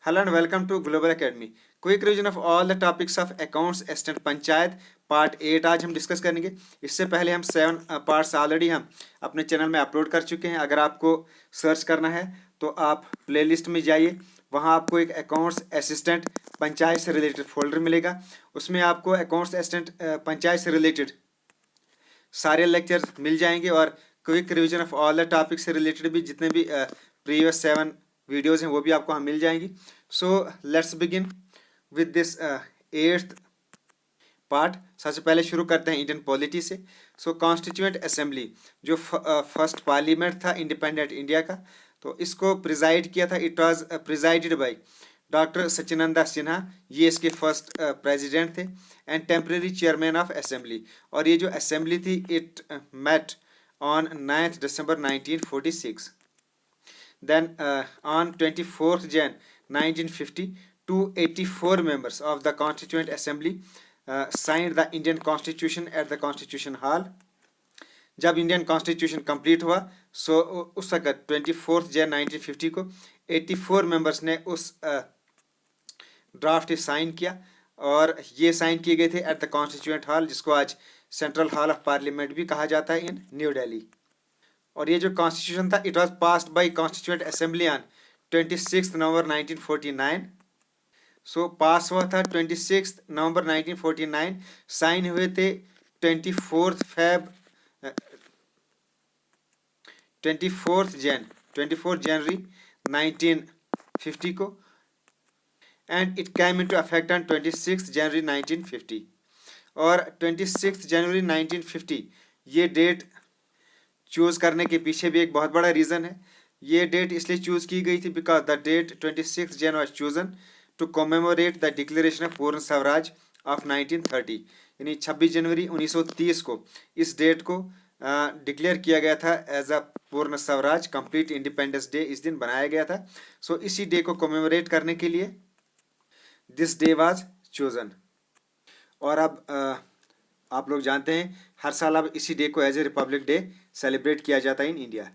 Hello and welcome to Global Academy. Quick revision of all the topics of accounts assistant panchayat part 8 आज हम discuss करेंगे। इससे पहले हम 7 पार्ट्स ऑलरेडी हम अपने चैनल में अपलोड कर चुके हैं। अगर आपको सर्च करना है तो आप प्लेलिस्ट में जाइए, वहाँ आपको एक अकाउंट्स असिस्टेंट पंचायत से रिलेटेड फोल्डर मिलेगा। उसमें आपको अकाउंट्स असिस्टेंट पंचायत से रिलेटेड सारे लेक्चर मिल जाएंगे और quick revision of all the topic से रिलेटेड भी जितने भी प्रीवियस 7 वीडियोज़ हैं वो भी आपको हम मिल जाएंगी। So let's begin with this 8th part. सबसे पहले शुरू करते हैं इंडियन पॉलिटी से। सो कॉन्स्टिट्यूएंट असेंबली जो फर्स्ट पार्लियामेंट था इंडिपेंडेंट इंडिया का, तो इसको प्रिजाइड किया था। It was presided by doctor Sachchidananda Sinha, ये इसके फर्स्ट प्रेसिडेंट थे and temporary chairman of assembly. और ये जो असेंबली थी it met on 9th December 1946। Then on 24th Jan 1950, 284 members of the Constituent Assembly signed the Indian Constitution at the Constitution Hall. जब Indian constitution complete हुआ सो उस वक्त 24th Jan 1950 को 84 members ने उस ड्राफ्ट साइन किया और ये साइन किए गए थे एट द कॉन्स्टिट्यूएंट हॉल, जिसको आज सेंट्रल हॉल ऑफ पार्लियामेंट भी कहा जाता है इन न्यू दिल्ली। और ये जो कॉन्स्टिट्यूशन था it was passed by constituent assembly on 26 नवंबर 1949। सो पास हुआ था 26 नवंबर 1949, साइन हुए थे 24 जनवरी 1950 को and it came into effect on 26 January 1950। और 26 जनवरी 1950 ये डेट चूज़ करने के पीछे भी एक बहुत बड़ा रीज़न है। ये डेट इसलिए चूज़ की गई थी because the date 26 Jan was chosen to commemorate the declaration of Purna Swaraj of 1930। यानी 26 जनवरी 1930 को इस डेट को डिक्लेयर किया गया था एज अ पूर्ण स्वराज, कंप्लीट इंडिपेंडेंस डे इस दिन बनाया गया था। सो इसी डे को कमेमोरेट करने के लिए दिस डे वाज चोजन। और अब आप लोग जानते हैं हर साल अब इसी डे को as a republic day celebrate किया जाता है in India.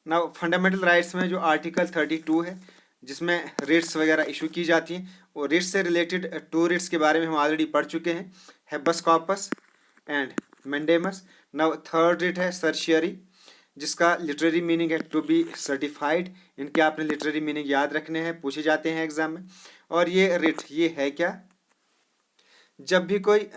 Now fundamental rights में जो आर्टिकल 32 है जिसमें रिट्स वगैरह इशू की जाती हैं, और रिट्स से रिलेटेड 2 रिट्स के बारे में हम ऑलरेडी पढ़ चुके हैं, habeas corpus and mandamus. Now third writ है सर्शियरी, जिसका लिटरेरी मीनिंग है टू बी सर्टिफाइड। इनके आपने लिटरेरी मीनिंग याद रखने हैं, पूछे जाते हैं एग्जाम में। और ये रिट ये है क्या, जब भी कोई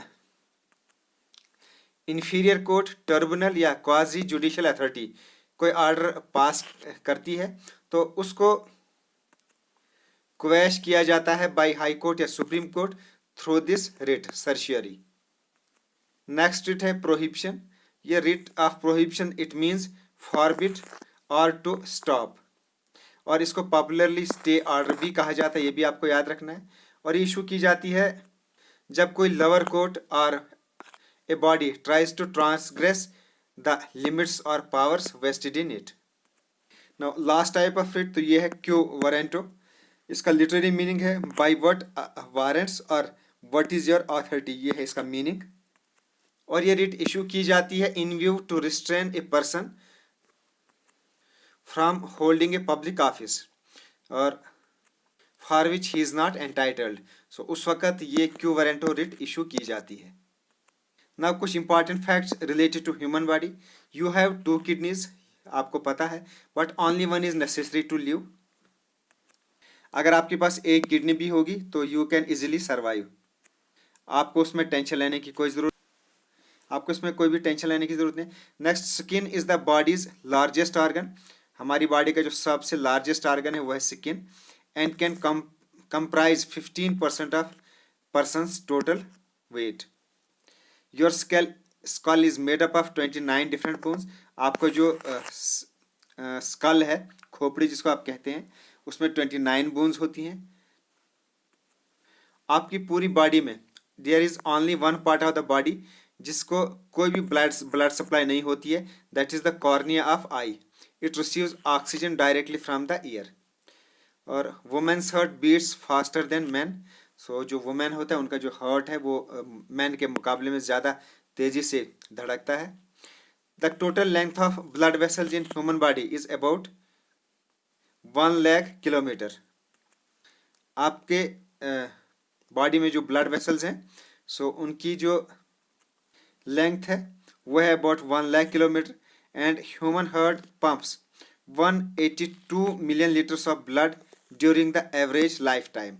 इंफीरियर कोर्ट, ट्रिब्यूनल या क्वाजी जुडिशियल अथॉरिटी कोई ऑर्डर पास करती है तो उसको क्वेश किया जाता है बाय हाई कोर्ट या supreme court through this writ सर्शियरी। Next writ है प्रोहिबिशन। ये writ of prohibition it means forbid और टू स्टॉप, और इसको पॉपुलरली स्टे ऑर्डर भी कहा जाता है, ये भी आपको याद रखना है। और ये इशू की जाती है जब कोई लोअर कोर्ट और a body tries to transgress the limits or powers vested in it. Now last type of writ तो ये है क्यू वारंटो। इसका लिटरेरी मीनिंग है by what warrants और what is your authority, ये है इसका मीनिंग। और ये रिट इशू की जाती है in view to restrain a person from holding a public office और for which he is not entitled। so उस वक्त ये क्यू वारंटो रिट इशू की जाती है। ना कुछ important facts related to human body. You have 2 kidneys, आपको पता है, but only one is necessary to live. अगर आपके पास एक किडनी भी होगी तो यू कैन इजीली सर्वाइव। आपको उसमें टेंशन लेने की कोई ज़रूरत आपको इसमें कोई भी टेंशन लेने की ज़रूरत नहीं। Next, skin is the bodies largest organ. हमारी बॉडी का जो सबसे लार्जेस्ट ऑर्गन है वो है skin and can comprise 15% of persons total weight. Your skull is made up of 29 different bones. आपको जो स्कल है, खोपड़ी जिसको आप कहते हैं, उसमें 29 बोन्स होती हैं। आपकी पूरी बॉडी में there is only one part of the body जिसको कोई भी ब्लड सप्लाई नहीं होती है, that is the cornea of eye. It receives oxygen directly from the air. और women's heart beats faster than man. So जो women होता है उनका जो हार्ट है वो मैन के मुकाबले में ज़्यादा तेज़ी से धड़कता है। The total length of blood vessels in human body is about 1 lakh kilometre. आपके बॉडी में जो ब्लड वेसल्स हैं, सो उनकी जो लेंथ है वो है about 1 lakh kilometre, and human heart pumps 182 million litres of blood during the average life time.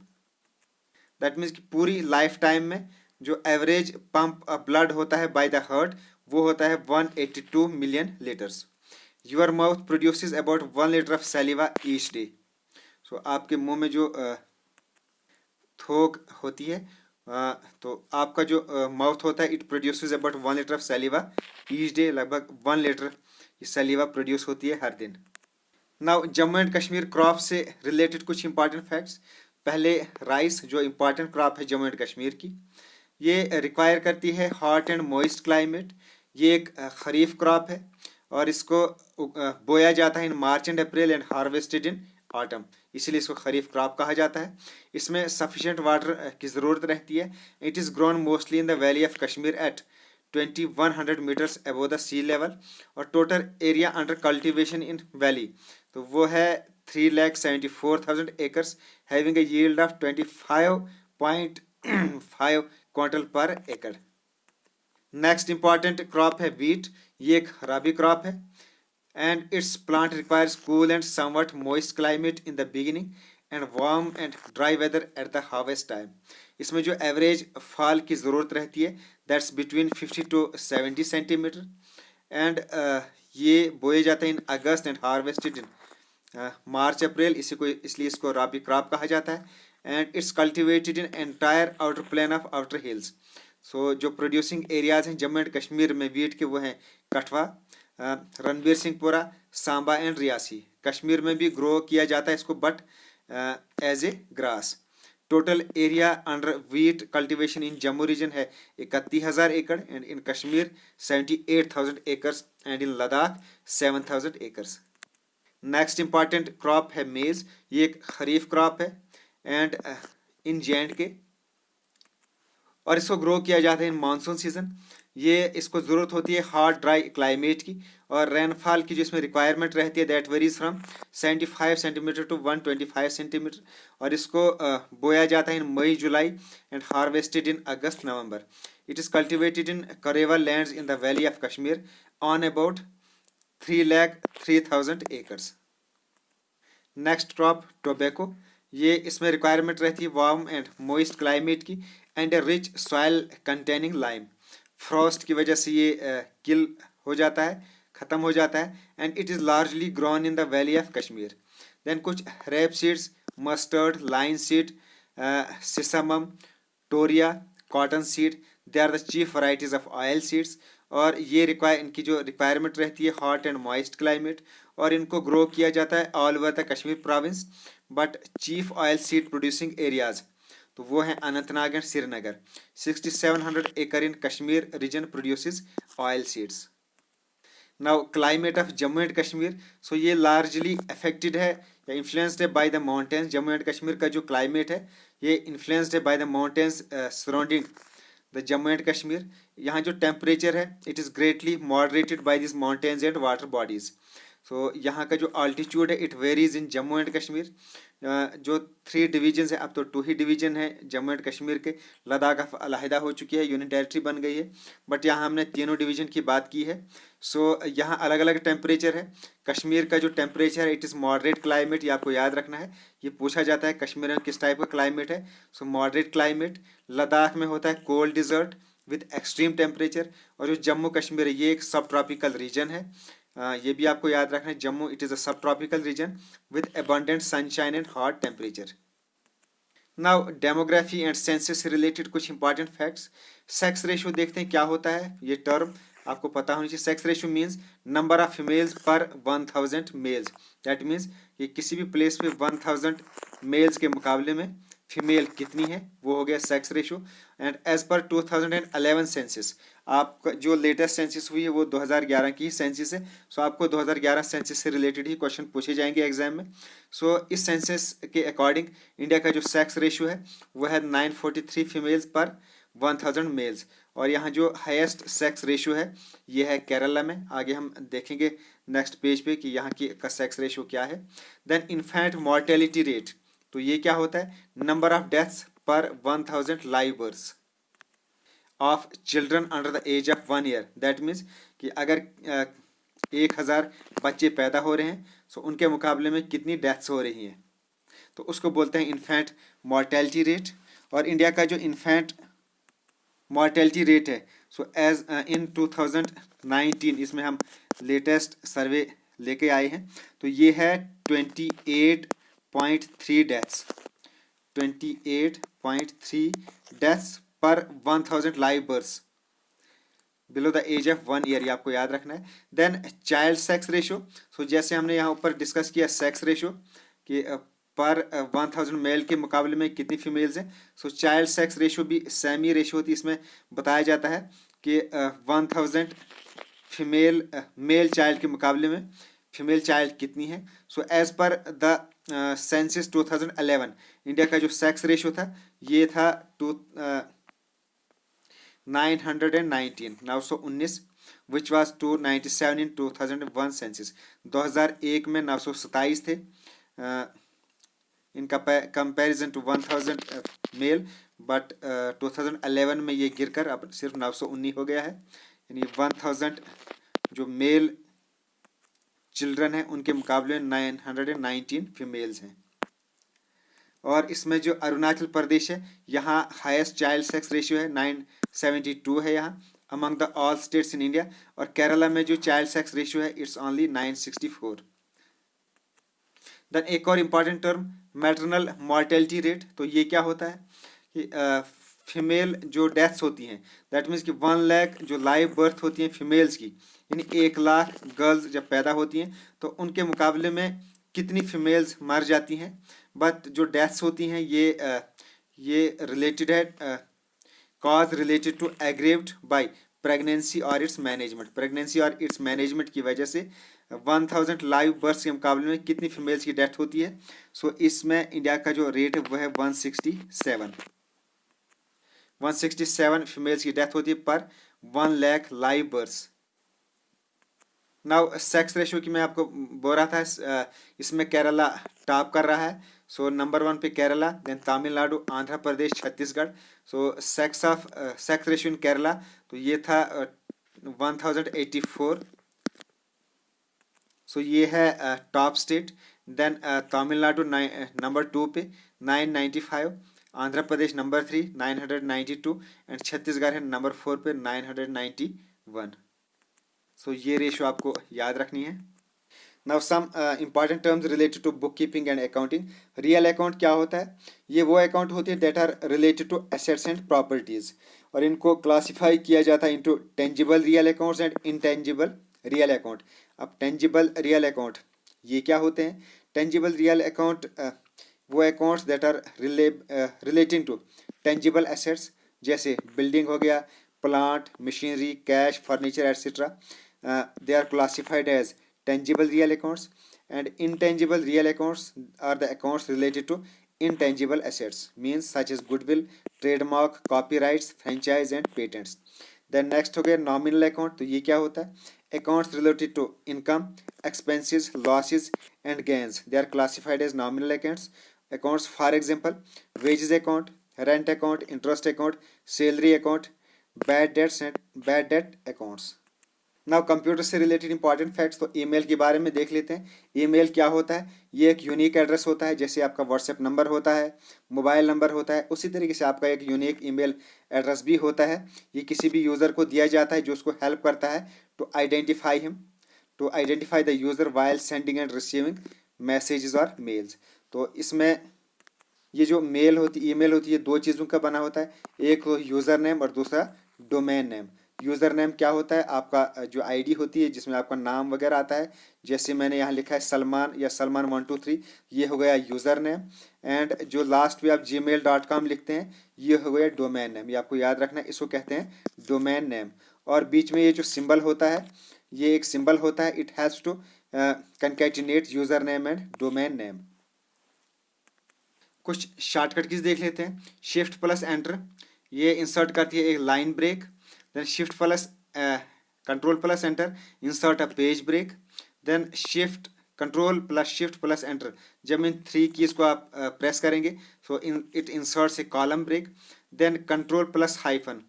That means कि पूरी लाइफ टाइम में जो एवरेज पंप ब्लड होता है बाय द हार्ट वो होता है 182 million litres. Your mouth produces about 1 litre of saliva each day. So आपके मुंह में जो थोक होती है, तो आपका जो माउथ होता है it produces about 1 litre of saliva each day. लगभग 1 लीटर सैलिवा प्रोड्यूस होती है हर दिन। Now Jammu and Kashmir crop से रिलेटेड कुछ इंपॉर्टेंट फैक्ट्स। पहले राइस जो इम्पॉर्टेंट क्रॉप है जम्मू एंड कश्मीर की, ये रिक्वायर करती है हॉट एंड मॉइस्ट क्लाइमेट। ये एक खरीफ क्रॉप है और इसको बोया जाता है in March and April and harvested in autumn, इसीलिए इसको खरीफ क्रॉप कहा जाता है। इसमें सफिशेंट वाटर की ज़रूरत रहती है। It is grown mostly in the valley of Kashmir at 2100 metres above the sea level, और total area under cultivation in valley तो वो है 3,74,000 acres, having a yield of 25.5 quintal per एकड़। नेक्स्ट इंपॉर्टेंट क्रॉप है वीट। ये एक rabi crop है and its plant requires cool and somewhat moist climate in the beginning and warm and dry weather at the harvest time. इसमें जो average fall की ज़रूरत रहती है that's between 50 to 70 centimetre, and ये बोए जाते हैं इन अगस्त एंड हार्वेस्टेड इन मार्च अप्रैल, इसी को इसलिए इसको रबी क्रॉप कहा जाता है। And it's cultivated in entire outer plain of outer hills. So जो प्रोड्यूसिंग एरियाज हैं जम्मू एंड कश्मीर में वीट के वो हैं कठवा, रणबीर सिंहपुरा, सांबा एंड रियासी। कश्मीर में भी ग्रो किया जाता है इसको but as a grass. Total area under wheat cultivation in Jammu region है 31,000 एकड़, and in Kashmir 78,000 acres, and in Ladakh 7,000 acres. Next important crop है मेज। ये एक खरीफ क्रॉप है एंड इन J&K, और इसको ग्रो किया जाता है इन मानसून सीजन। ये इसको ज़रूरत होती है हॉट ड्राई क्लाइमेट की, और रेनफॉल की जो इसमें रिक्वायरमेंट रहती है that varies from 75 centimetre to 125 centimetre, और इसको बोया जाता है in May July and harvested in August November. It is cultivated in karewa lands in the valley of Kashmir on about 3,03,000 acres. Next crop tobacco. ये इसमें रिक्वायरमेंट रहती है वार्म एंड मॉइस्ट क्लाइमेट की and a rich soil containing lime. Frost की वजह से ये किल हो जाता है, ख़त्म हो जाता है, and it is largely grown in the valley of Kashmir. Then कुछ rape seeds, mustard, linseed, sesamum, toria, cotton seed, they are the chief varieties of oil seeds. और ये इनकी जो रिक्वायरमेंट रहती है हॉट एंड मॉइस्ट क्लाइमेट, और इनको grow किया जाता है all over the Kashmir province. But chief oil seed producing areas तो वो हैं अनंतनाग एंड श्रीनगर। 6,700 एकड़ in Kashmir region produces oil seeds. Now climate of Jammu and Kashmir. So ये लार्जली अफेक्टेड है या इन्फ्लुएंस्ड है by the mountains. Jammu and Kashmir का जो क्लाइमेट है ये इन्फ्लुएंस्ड है by the mountains surrounding the Jammu and Kashmir. यहाँ जो टेम्परेचर है it is greatly moderated by this mountains and water bodies. So यहाँ का जो अल्टीट्यूड है it varies in Jammu and Kashmir. जो 3 डिवीजन है, अब तो 2 ही डिवीजन है जम्मू एंड कश्मीर के। लद्दाख अब अलहदा हो चुकी है, यूनियन टेरिटरी बन गई है, बट यहाँ हमने तीनों डिवीजन की बात की है। सो यहाँ अलग अलग टेम्परेचर है। कश्मीर का जो टेम्परेचर है इट इज़ मॉडरेट क्लाइमेट, ये आपको याद रखना है। ये पूछा जाता है कश्मीर में किस टाइप का क्लाइमेट है। सो मॉडरेट क्लाइमेट। लद्दाख में होता है cold desert with extreme temperature, और जो जम्मू कश्मीर है ये एक सब ट्रॉपिकल रीजन है। ये भी आपको याद रखना है, जम्मू इट इज़ अ सब tropical region with abundant sunshine and hot temperature. Now demography and census से रिलेटेड कुछ इंपॉर्टेंट फैक्ट्स। सेक्स रेशियो देखते हैं क्या होता है, ये टर्म आपको पता होनी चाहिए। Sex ratio means number of females पर 1000 मेल्स। दैट मीन्स कि किसी भी प्लेस पे 1000 मेल्स के मुकाबले में फीमेल कितनी है, वो हो गया sex ratio. And as per 2011 census, आपका जो लेटेस्ट सेंसस हुई है वो 2011 की ही सेंसस है। सो आपको 2011 सेंसस से रिलेटेड ही क्वेश्चन पूछे जाएंगे एग्जाम में। सो इस सेंसस के अकॉर्डिंग इंडिया का जो सेक्स रेशियो है वो है 943 फीमेल्स पर 1000 मेल्स। और यहाँ जो हाईएस्ट सेक्स रेशियो है ये है केरला में। आगे हम देखेंगे नेक्स्ट पेज पे कि यहाँ की का सेक्स रेशियो क्या है। देन इन्फेंट मॉर्टेलिटी रेट, तो ये क्या होता है, number of deaths per 1000 live births of children under the age of 1 year. That means कि अगर 1000 बच्चे पैदा हो रहे हैं तो उनके मुकाबले में कितनी डेथ्स हो रही हैं, तो उसको बोलते हैं इन्फेंट मॉर्टेलिटी रेट। और इंडिया का जो इन्फेंट मॉर्टेलिटी रेट है, सो एज इन 2019, इसमें हम लेटेस्ट सर्वे लेके आए हैं, तो ये है 28.3 deaths, 28.3 deaths per 1000 live births below the age of 1 year, ये आपको याद रखना है। Then child sex ratio, so जैसे हमने यहाँ ऊपर डिस्कस किया सेक्स रेशो कि पर 1000 मेल के मुकाबले में कितनी फीमेल्स हैं, सो चाइल्ड सेक्स रेशो भी सेम ही रेशो होती है। इसमें बताया जाता है कि 1000 फीमेल मेल चाइल्ड के मुकाबले में फीमेल चाइल्ड कितनी है। So as per the census 2011 India का जो सेक्स रेशो था ये था 919 विच वाज 297 इन 2001 सेंसस। 2001 में 927 थे in comparison to 1000 male, but 2011 में ये गिरकर अब सिर्फ 919 हो गया है, यानी 1000 जो मेल चिल्ड्रन हैं उनके मुकाबले 919 फीमेल्स हैं। और इसमें जो अरुणाचल प्रदेश है यहाँ हाईएस्ट चाइल्ड सेक्स रेशियो है 972 है यहाँ among the all states in India. और केरला में जो चाइल्ड सेक्स रेशियो है इट्स ओनली 964। देन एक और important term maternal mortality rate, तो ये क्या होता है कि फीमेल जो डेथ्स होती हैं, दैट मीन्स कि 1 लाख जो लाइव बर्थ होती हैं फीमेल्स की, यानी 1 लाख गर्ल्स जब पैदा होती हैं तो उनके मुकाबले में कितनी फीमेल्स मर जाती हैं। बट जो डेथ्स होती हैं ये रिलेटेड है cause related to aggravated by pregnancy और इट्स मैनेजमेंट, प्रेगनेंसी और इट्स मैनेजमेंट की वजह से 1000 लाइव बर्थ के मुकाबले में कितनी फीमेल्स की डेथ होती है। सो इसमें इंडिया का जो रेट है वह है 167 फीमेल्स की डेथ होती है per 1 lakh live births. Now sex ratio की मैं आपको बोल रहा था, इसमें केरला टॉप कर रहा है। सो नंबर 1 पे Kerala, then Tamil Nadu, Andhra Pradesh, Chhattisgarh. So sex ratio in Kerala तो ये था 1084, सो ये है top state. Then Tamil Nadu number 2 पे 995, आंध्र प्रदेश नंबर 3 992 एंड छत्तीसगढ़ है नंबर 4 पे 991। सो ये रेशियो आपको याद रखनी है। Now some important terms related to book keeping and accounting. Real account क्या होता है, ये वो अकाउंट होते हैं that are related to assets and properties, और इनको क्लासिफाई किया जाता है into tangible real accounts and intangible real account. अब टेंजिबल रियल अकाउंट ये क्या होते हैं, टेंजिबल रियल अकाउंट वो accounts that are relating to tangible assets, जैसे बिल्डिंग हो गया, plant, machinery, cash, furniture etcetera, they are classified as tangible real accounts, and intangible real accounts are the accounts related to intangible assets, means such as goodwill, trademark, copyrights, franchise and patents. Then next हो गया nominal account, तो ये क्या होता है, accounts related to income, expenses, losses and gains, they are classified as nominal accounts. For example, wages account, rent account, interest account, salary account, bad debt accounts. Now computer से related important facts, तो email के बारे में देख लेते हैं। Email क्या होता है, ये एक यूनिक एड्रेस होता है, जैसे आपका व्हाट्सएप नंबर होता है, मोबाइल नंबर होता है, उसी तरीके से आपका एक यूनिक ईमेल एड्रेस भी होता है। ये किसी भी यूज़र को दिया जाता है जो उसको हेल्प करता है to identify the user while sending and receiving messages और मेल्स। तो इसमें ये जो मेल होती ईमेल होती है 2 चीज़ों का बना होता है, एक यूज़र नेम और दूसरा डोमेन नेम। यूज़र नेम क्या होता है, आपका जो आईडी होती है जिसमें आपका नाम वगैरह आता है, जैसे मैंने यहाँ लिखा है सलमान या सलमान 123, ये हो गया यूज़र नेम। एंड जो लास्ट पे आप gmail.com लिखते हैं ये हो गया डोमेन नेम, ये आपको याद रखना है, इसको कहते हैं डोमेन नेम। और बीच में ये जो सिंबल होता है ये एक सिंबल होता है, it has to concatenate user name and domain name. कुछ शॉर्टकट कीज देख लेते हैं। शिफ्ट प्लस एंटर ये इंसर्ट करती है एक line break. Then shift plus control plus enter insert a page break. Then shift control plus shift plus enter, जब इन 3 कीज को आप प्रेस करेंगे so it inserts a column break. Then control plus hyphen,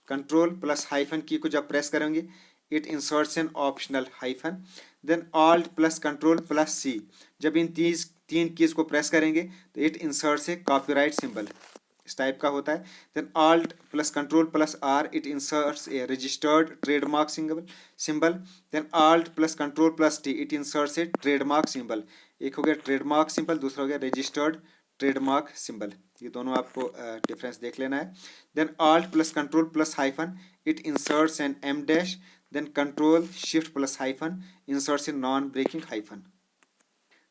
control plus hyphen key को जब press करेंगे it inserts an optional hyphen. Then alt plus control plus C, जब इन 3 कीज को प्रेस करेंगे तो it inserts a copyright symbol, इस type का होता है। Then alt plus control plus are, it inserts a registered trademark symbol. Then alt plus control plus T, it inserts a trademark symbol. एक हो गया ट्रेडमार्क सिंबल, दूसरा हो गया रजिस्टर्ड ट्रेडमार्क सिंबल, ये दोनों आपको डिफरेंस देख लेना है। Then alt plus control plus hyphen, it inserts en em dash. Then control shift plus hyphen inserts a non breaking hyphen.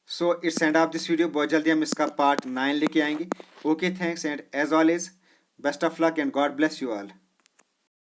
So it's end of this video, बहुत जल्दी हम इसका पार्ट 9 लेके आएंगे। Okay, thanks and as always best of luck and God bless you all.